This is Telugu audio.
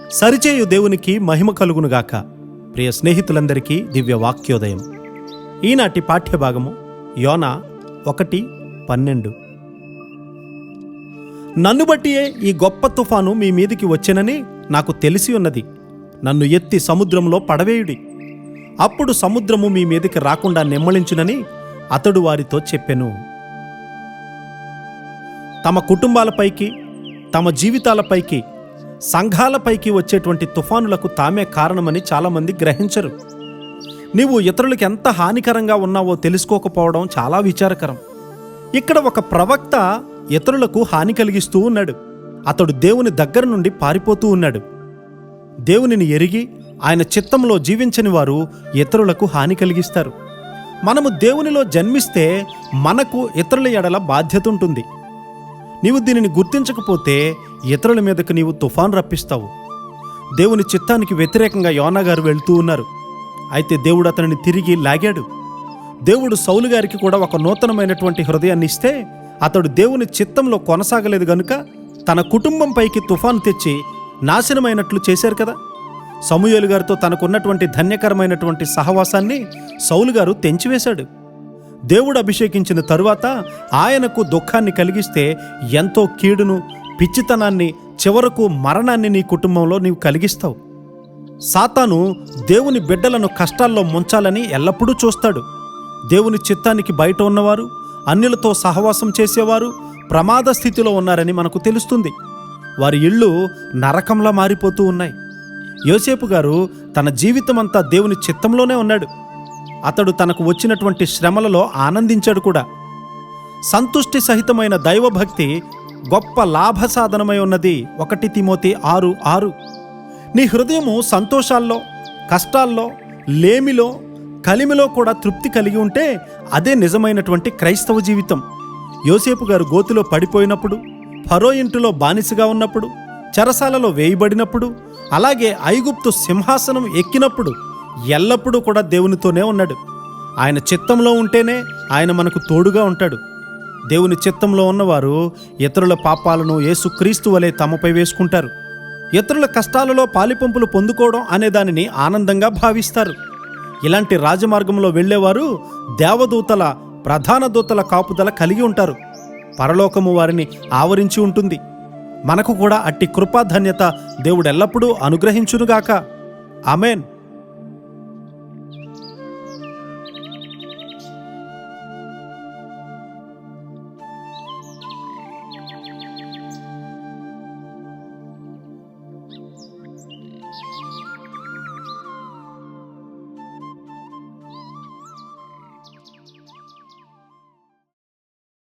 సరిచేయు దేవునికి మహిమ కలుగునుగాక. ప్రియ స్నేహితులందరికీ దివ్య వాక్యోదయం. ఈనాటి పాఠ్యభాగము యోనా 1:12. నన్ను బట్టియే ఈ గొప్ప తుఫాను మీ మీదికి వచ్చెనని నాకు తెలిసి ఉన్నది. నన్ను ఎత్తి సముద్రంలో పడవేయుడి, అప్పుడు సముద్రము మీ మీదికి రాకుండా నెమ్మళించునని అతడు వారితో చెప్పెను. తమ కుటుంబాలపైకి, తమ జీవితాలపైకి, సంఘాలపైకి వచ్చేటువంటి తుఫానులకు తామే కారణమని చాలామంది గ్రహించరు. నీవు ఇతరులకు ఎంత హానికరంగా ఉన్నావో తెలుసుకోకపోవడం చాలా విచారకరం. ఇక్కడ ఒక ప్రవక్త ఇతరులకు హాని కలిగిస్తూ ఉన్నాడు. అతడు దేవుని దగ్గర నుండి పారిపోతూ ఉన్నాడు. దేవునిని ఎరిగి ఆయన చిత్తంలో జీవించని వారు ఇతరులకు హాని కలిగిస్తారు. మనము దేవునిలో జన్మిస్తే మనకు ఇతరుల ఎడల బాధ్యత ఉంటుంది. నీవు దీనిని గుర్తించకపోతే ఇతరుల మీదకు నీవు తుఫాను రప్పిస్తావు. దేవుని చిత్తానికి వ్యతిరేకంగా యోనా గారు వెళ్తూ ఉన్నారు. అయితే దేవుడు అతనిని తిరిగి లాగాడు. దేవుడు సౌలు గారికి కూడా ఒక నూతనమైనటువంటి హృదయాన్ని ఇస్తే అతడు దేవుని చిత్తంలో కొనసాగలేదు గనుక తన కుటుంబం పైకి తుఫాను తెచ్చి నాశనమైనట్లు చేశారు కదా. సమూయేలు గారితో తనకున్నటువంటి ధన్యకరమైనటువంటి సహవాసాన్ని సౌలు గారు తెంచివేశాడు. దేవుడు అభిషేకించిన తరువాత ఆయనకు దుఃఖాన్ని కలిగిస్తే ఎంతో కీడును, పిచ్చితనాన్ని, చివరకు మరణాన్ని నీ కుటుంబంలో నీవు కలిగిస్తావు. సాతాను దేవుని బిడ్డలను కష్టాల్లో ముంచాలని ఎల్లప్పుడూ చూస్తాడు. దేవుని చిత్తానికి బయట ఉన్నవారు, అన్యులతో సహవాసం చేసేవారు ప్రమాద స్థితిలో ఉన్నారని మనకు తెలుస్తుంది. వారి ఇళ్ళు నరకంలా మారిపోతూ ఉన్నాయి. యోసేపు గారు తన జీవితమంతా దేవుని చిత్తంలోనే ఉన్నాడు. అతడు తనకు వచ్చినటువంటి శ్రమలలో ఆనందించాడు కూడా. సంతుష్టి సహితమైన దైవభక్తి గొప్ప లాభ సాధనమై ఉన్నది. 1 తిమోతి 6:6. నీ హృదయము సంతోషాల్లో, కష్టాల్లో, లేమిలో, కలిమిలో కూడా తృప్తి కలిగి ఉంటే అదే నిజమైనటువంటి క్రైస్తవ జీవితం. యోసేపు గారు గోతిలో పడిపోయినప్పుడు, ఫరో ఇంటిలో బానిసగా ఉన్నప్పుడు, చెరసాలలో వేయబడినప్పుడు, అలాగే ఐగుప్తు సింహాసనం ఎక్కినప్పుడు ఎల్లప్పుడూ కూడా దేవునితోనే ఉన్నాడు. ఆయన చిత్తంలో ఉంటేనే ఆయన మనకు తోడుగా ఉంటాడు. దేవుని చిత్తంలో ఉన్నవారు ఇతరుల పాపాలను యేసుక్రీస్తు వలె తమపై వేసుకుంటారు. ఇతరుల కష్టాలలో పాలిపంపులు పొందుకోవడం అనే దానిని ఆనందంగా భావిస్తారు. ఇలాంటి రాజమార్గంలో వెళ్ళేవారు దేవదూతల, ప్రధాన దూతల కాపుదల కలిగి ఉంటారు. పరలోకము వారిని ఆవరించి ఉంటుంది. మనకు కూడా అట్టి కృపాధన్యత దేవుడెల్లప్పుడూ అనుగ్రహించునుగాక. ఆమేన్.